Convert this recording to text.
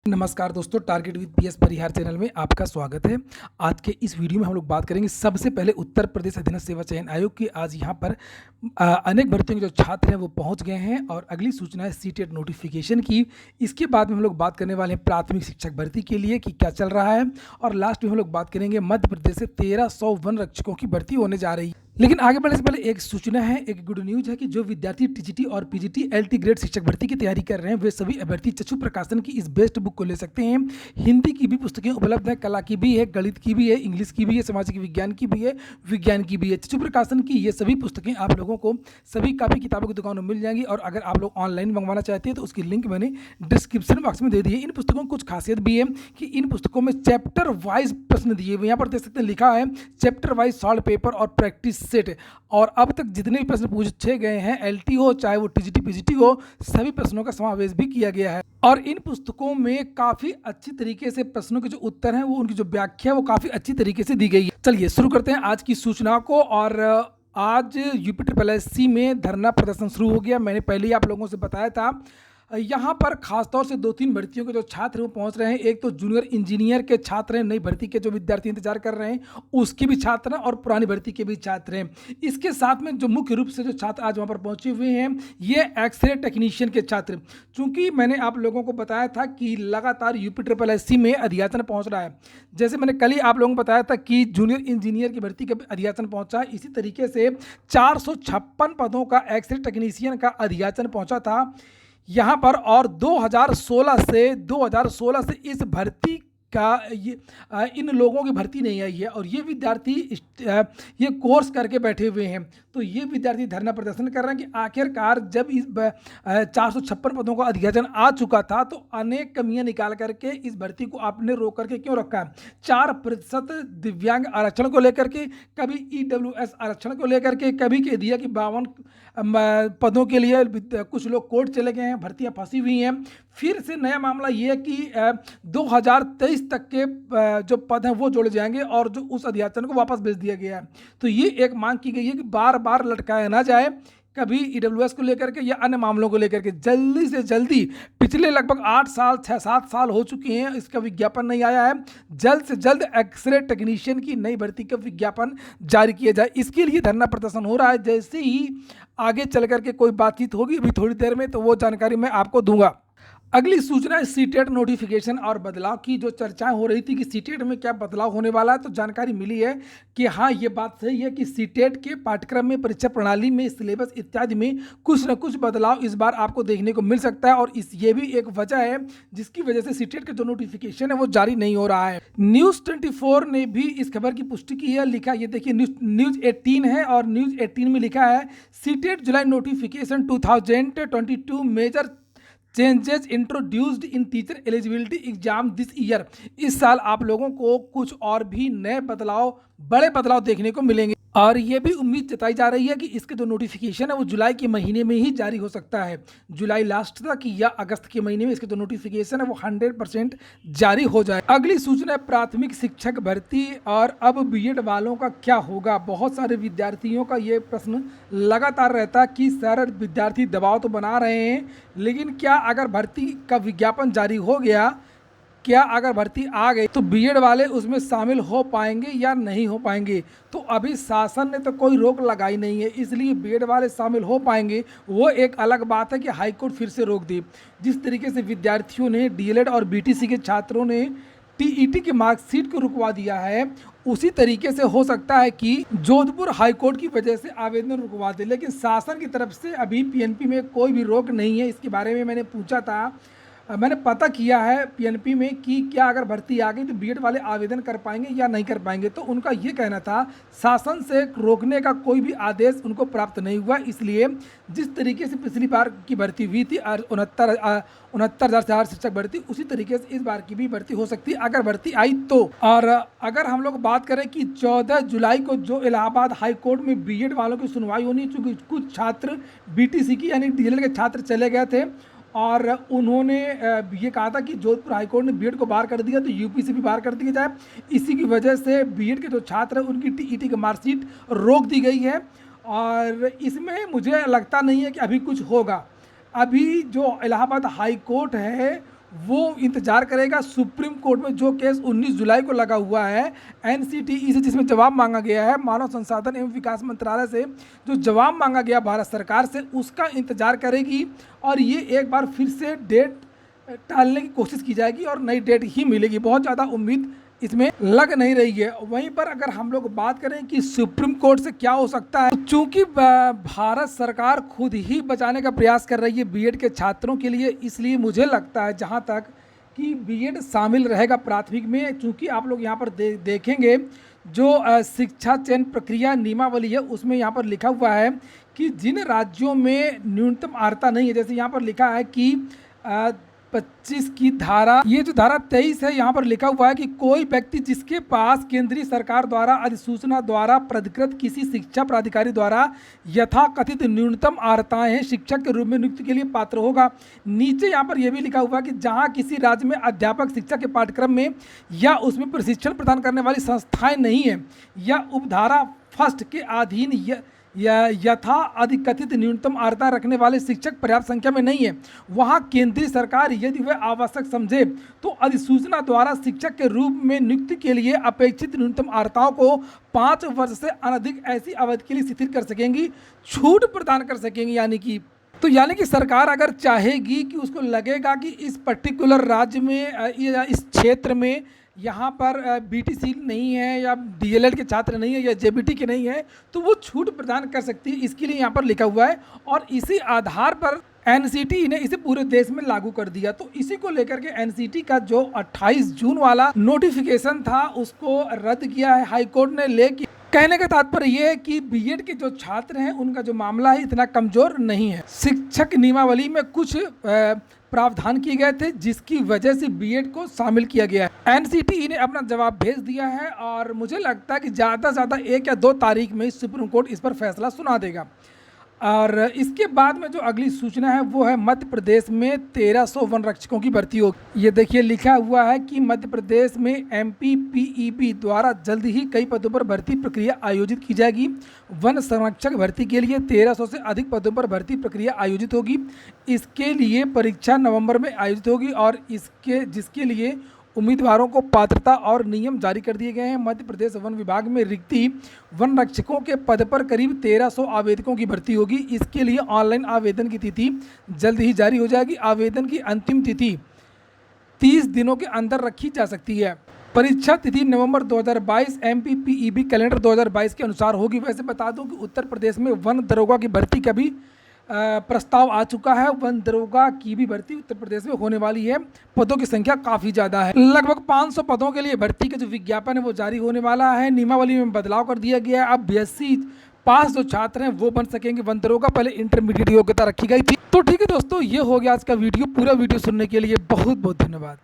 नमस्कार दोस्तों, target with PS Parihar channel में आपका स्वागत है। आज के इस वीडियो में हम लोग बात करेंगे सबसे पहले उत्तर प्रदेश अधीनस्थ सेवा चयन आयोग की। आज यहाँ पर अनेक भर्तियों के जो छात्र हैं वो पहुँच गए हैं और अगली सूचना है सीटेट नोटिफिकेशन की। इसके बाद में हम लोग बात करने वाले हैं प्राथमिक शिक्षक भर्ती के लिए कि क्या चल रहा है, और लास्ट में हम लोग बात करेंगे मध्य प्रदेश से 1300 वन रक्षकों की भर्ती होने जा रही है। लेकिन आगे बढ़ने से पहले एक सूचना है, एक गुड न्यूज है कि जो विद्यार्थी टीजीटी और पीजीटी एलटी ग्रेड शिक्षक भर्ती की तैयारी कर रहे हैं वे सभी अभ्यर्थी चक्षु प्रकाशन की इस बेस्ट बुक को ले सकते हैं। हिंदी की भी पुस्तकें उपलब्ध हैं, कला की भी है, गणित की भी है, इंग्लिश की भी है, सामाजिक विज्ञान की भी है, विज्ञान की भी है। चक्षु प्रकाशन की ये सभी पुस्तकें आप लोगों को सभी कापी किताबों की दुकानों में मिल जाएंगी, और अगर आप लोग ऑनलाइन मंगवाना चाहते हैं तो उसकी लिंक मैंने डिस्क्रिप्शन बॉक्स में दे दी है। इन पुस्तकों में कुछ खासियत भी है कि इन पुस्तकों में चैप्टर वाइज प्रश्न दिए हुए, यहाँ पर देख सकते हैं लिखा है चैप्टर वाइज सॉल्व पेपर और प्रैक्टिस सेट। और अब तक जितने भी प्रश्न पूछे गए हैं, एलटी हो चाहे वो टीजीटी पीजीटी हो, सभी प्रश्नों का समावेश भी किया गया है। और इन पुस्तकों में काफ़ी अच्छी तरीके से प्रश्नों के जो उत्तर हैं वो उनकी जो व्याख्या है वो काफ़ी अच्छी तरीके से दी गई है। चलिए शुरू करते हैं आज की सूचना को। और आज यूपी ट्रिपल एससी में धरना प्रदर्शन शुरू हो गया। मैंने पहले ही आप लोगों से बताया था। यहाँ पर खासतौर से 2-3 भर्तियों के जो छात्र वो पहुँच रहे हैं। एक तो जूनियर इंजीनियर के छात्र हैं, नई भर्ती के जो विद्यार्थी इंतजार कर रहे हैं उसके भी छात्र हैं, और पुरानी भर्ती के भी छात्र हैं। इसके साथ में जो मुख्य रूप से जो छात्र आज वहाँ पर पहुँचे हुए हैं ये एक्सरे टेक्नीशियन के छात्र। चूँकि मैंने आप लोगों को बताया था कि लगातार यूपी ट्रिपल एससी में अध्याचन पहुँच रहा है। जैसे मैंने कल ही आप लोगों को बताया था कि जूनियर इंजीनियर की भर्ती का अध्याचन पहुँचा, इसी तरीके से 456 पदों का एक्सरे टेक्नीशियन का अध्याचन पहुँचा था यहाँ पर। और 2016 से इस भर्ती का इन लोगों की भर्ती नहीं आई है, और ये विद्यार्थी ये कोर्स करके बैठे हुए हैं। तो ये विद्यार्थी धरना प्रदर्शन कर रहे हैं कि आखिरकार जब इस 456 पदों का अध्याचन आ चुका था तो अनेक कमियां निकाल करके इस भर्ती को आपने रोक करके क्यों रखा है। 4% दिव्यांग आरक्षण को लेकर के, कभी ईडब्ल्यूएस आरक्षण को लेकर के, कभी कह दिया कि 52 पदों के लिए कुछ लोग कोर्ट चले गए हैं, भर्तियां फंसी हुई हैं। फिर से नया मामला ये है कि 2023 तक के जो पद हैं वो जोड़े जाएंगे, और जो उस अध्याचन को वापस भेज दिया गया है। तो ये एक मांग की गई है कि बार बार लटकाया ना जाए, कभी ईडब्ल्यूएस को लेकर के या अन्य मामलों को लेकर के। जल्दी से जल्दी, पिछले लगभग 8 साल 6-7 साल हो चुके हैं, इसका विज्ञापन नहीं आया है। जल्द से जल्द एक्सरे टेक्नीशियन की नई भर्ती का विज्ञापन जारी किया जाए, इसके लिए धरना प्रदर्शन हो रहा है। जैसे ही आगे चल करके कोई बातचीत होगी अभी थोड़ी देर में, तो वो जानकारी मैं आपको दूंगा। अगली सूचना है सीटेट नोटिफिकेशन और बदलाव की। जो चर्चाएं हो रही थी कि सीटेट में क्या बदलाव होने वाला है, तो जानकारी मिली है कि हाँ, ये बात सही है कि सीटेट के पाठ्यक्रम में, परीक्षा प्रणाली में, सिलेबस इत्यादि में कुछ न कुछ बदलाव इस बार आपको देखने को मिल सकता है। और ये भी एक वजह है जिसकी वजह से सीटेट का जो नोटिफिकेशन है वो जारी नहीं हो रहा है। न्यूज़ 24 ने भी इस खबर की पुष्टि की है। लिखा, ये देखिए, न्यूज़ 18 है, और न्यूज़ 18 में लिखा है CTET July notification 2022 major changes introduced in teacher eligibility exam this year. इस साल आप लोगों को कुछ और भी नए बदलाव, बड़े बदलाव देखने को मिलेंगे, और ये भी उम्मीद जताई जा रही है कि इसके जो नोटिफिकेशन है वो जुलाई के महीने में ही जारी हो सकता है। जुलाई लास्ट तक या अगस्त के महीने में इसके जो नोटिफिकेशन है वो 100% जारी हो जाए। अगली सूचना है प्राथमिक शिक्षक भर्ती, और अब बीएड वालों का क्या होगा। बहुत सारे विद्यार्थियों का ये प्रश्न लगातार रहता है कि सर, विद्यार्थी दबाव तो बना रहे हैं, लेकिन क्या अगर भर्ती का विज्ञापन जारी हो गया, क्या अगर भर्ती आ गई तो बीएड वाले उसमें शामिल हो पाएंगे या नहीं हो पाएंगे। तो अभी शासन ने तो कोई रोक लगाई नहीं है, इसलिए बीएड वाले शामिल हो पाएंगे। वो एक अलग बात है कि हाईकोर्ट फिर से रोक दी। जिस तरीके से विद्यार्थियों ने, डीएलएड और बीटीसी के छात्रों ने टीईटी की मार्कशीट को रुकवा दिया है, उसी तरीके से हो सकता है कि जोधपुर हाईकोर्ट की वजह से आवेदन रुकवा दे। लेकिन शासन की तरफ से अभी पीएनपी में कोई भी रोक नहीं है। इसके बारे में मैंने पूछा था, मैंने पता किया है पीएनपी में कि क्या अगर भर्ती आ गई तो बीएड वाले आवेदन कर पाएंगे या नहीं कर पाएंगे। तो उनका ये कहना था शासन से रोकने का कोई भी आदेश उनको प्राप्त नहीं हुआ। इसलिए जिस तरीके से पिछली बार की भर्ती हुई थी 69,000 शिक्षक भर्ती, उसी तरीके से इस बार की भी भर्ती हो सकती है अगर भर्ती आई तो। और अगर हम लोग बात करें कि 14 जुलाई को जो इलाहाबाद हाई कोर्ट में बीएड वालों की सुनवाई होनी, चूँकि कुछ छात्र बीटीसी की यानी डीएलएड के छात्र चले गए थे, और उन्होंने ये कहा था कि जोधपुर हाईकोर्ट ने बीएड को बाहर कर दिया, तो यूपी से भी बाहर कर दिया जाए। इसी की वजह से बीएड के जो छात्र हैं उनकी टीईटी की मार्कशीट रोक दी गई है, और इसमें मुझे लगता नहीं है कि अभी कुछ होगा। अभी जो इलाहाबाद हाई कोर्ट है वो इंतजार करेगा सुप्रीम कोर्ट में जो केस 19 जुलाई को लगा हुआ है एनसीटीई से, जिसमें जवाब मांगा गया है मानव संसाधन एवं विकास मंत्रालय से, जो जवाब मांगा गया भारत सरकार से, उसका इंतजार करेगी और ये एक बार फिर से डेट टालने की कोशिश की जाएगी और नई डेट ही मिलेगी। बहुत ज़्यादा उम्मीद इसमें लग नहीं रही है। वहीं पर अगर हम लोग बात करें कि सुप्रीम कोर्ट से क्या हो सकता है, तो चूंकि भारत सरकार खुद ही बचाने का प्रयास कर रही है बीएड के छात्रों के लिए, इसलिए मुझे लगता है जहां तक कि बीएड शामिल रहेगा प्राथमिक में। चूंकि आप लोग यहां पर देखेंगे जो शिक्षा चयन प्रक्रिया नियमावली है उसमें यहाँ पर लिखा हुआ है कि जिन राज्यों में न्यूनतम आर्ता नहीं है, जैसे यहाँ पर लिखा है कि 25 की धारा, ये जो धारा 23 है, यहाँ पर लिखा हुआ है कि कोई व्यक्ति जिसके पास केंद्रीय सरकार द्वारा अधिसूचना द्वारा प्राधिकृत किसी शिक्षा प्राधिकारी द्वारा यथाकथित न्यूनतम आर्ताएं हैं, शिक्षक के रूप में नियुक्ति के लिए पात्र होगा। नीचे यहाँ पर यह भी लिखा हुआ है कि जहाँ किसी राज्य में अध्यापक शिक्षा के पाठ्यक्रम में या उसमें प्रशिक्षण प्रदान करने वाली संस्थाएं नहीं है या उपधारा फर्स्ट के अधीन या यथा अधिकथित न्यूनतम आर्ता रखने वाले शिक्षक पर्याप्त संख्या में नहीं है, वहां केंद्रीय सरकार यदि वह आवश्यक समझे तो अधिसूचना द्वारा शिक्षक के रूप में नियुक्ति के लिए अपेक्षित न्यूनतम आर्ताओं को 5 वर्ष से अनधिक ऐसी अवधि के लिए शिथिल कर सकेंगी, छूट प्रदान कर सकेंगी। यानी कि सरकार अगर चाहेगी कि उसको लगेगा कि इस पर्टिकुलर राज्य में या इस क्षेत्र में यहाँ पर बीटीसी नहीं है या डीएलएड के छात्र नहीं है या जेबीटी के नहीं है, तो वो छूट प्रदान कर सकती है। इसके लिए यहाँ पर लिखा हुआ है और इसी आधार पर एनसीटी ने इसे पूरे देश में लागू कर दिया। तो इसी को लेकर के एनसीटी का जो 28 जून वाला नोटिफिकेशन था उसको रद्द किया है हाईकोर्ट ने। लेकिन कहने का तात्पर्य यह है कि बीएड के जो छात्र हैं उनका जो मामला है इतना कमजोर नहीं है। शिक्षक नियमावली में कुछ प्रावधान किए गए थे जिसकी वजह से बीएड को शामिल किया गया है। एनसीटीई ने अपना जवाब भेज दिया है और मुझे लगता है कि ज़्यादा से ज़्यादा 1 या 2 तारीख में सुप्रीम कोर्ट इस पर फैसला सुना देगा। और इसके बाद में जो अगली सूचना है वो है मध्य प्रदेश में 1300 वन रक्षकों की भर्ती होगी। ये देखिए लिखा हुआ है कि मध्य प्रदेश में एमपीपीईबी द्वारा जल्द ही कई पदों पर भर्ती प्रक्रिया आयोजित की जाएगी। वन संरक्षक भर्ती के लिए 1300 से अधिक पदों पर भर्ती प्रक्रिया आयोजित होगी। इसके लिए परीक्षा नवंबर में आयोजित होगी और जिसके लिए उम्मीदवारों को पात्रता और नियम जारी कर दिए गए हैं। मध्य प्रदेश वन विभाग में रिक्ति वन रक्षकों के पद पर करीब 1300 आवेदकों की भर्ती होगी। इसके लिए ऑनलाइन आवेदन की तिथि जल्द ही जारी हो जाएगी। आवेदन की अंतिम तिथि 30 दिनों के अंदर रखी जा सकती है। परीक्षा तिथि नवंबर 2022 एमपीपीईबी कैलेंडर 2022 के अनुसार होगी। वैसे बता दूं कि उत्तर प्रदेश में वन दरोगा की भर्ती का भी प्रस्ताव आ चुका है। वन दरोगा की भी भर्ती उत्तर प्रदेश में होने वाली है। पदों की संख्या काफ़ी ज़्यादा है, लगभग 500 पदों के लिए भर्ती का जो विज्ञापन है वो जारी होने वाला है। नियमावली में बदलाव कर दिया गया है। अब बीएससी पास जो छात्र हैं वो बन सकेंगे वन दरोगा, पहले इंटरमीडिएट योग्यता रखी गई थी। तो ठीक है दोस्तों, ये हो गया आज का वीडियो। पूरा वीडियो सुनने के लिए बहुत बहुत धन्यवाद।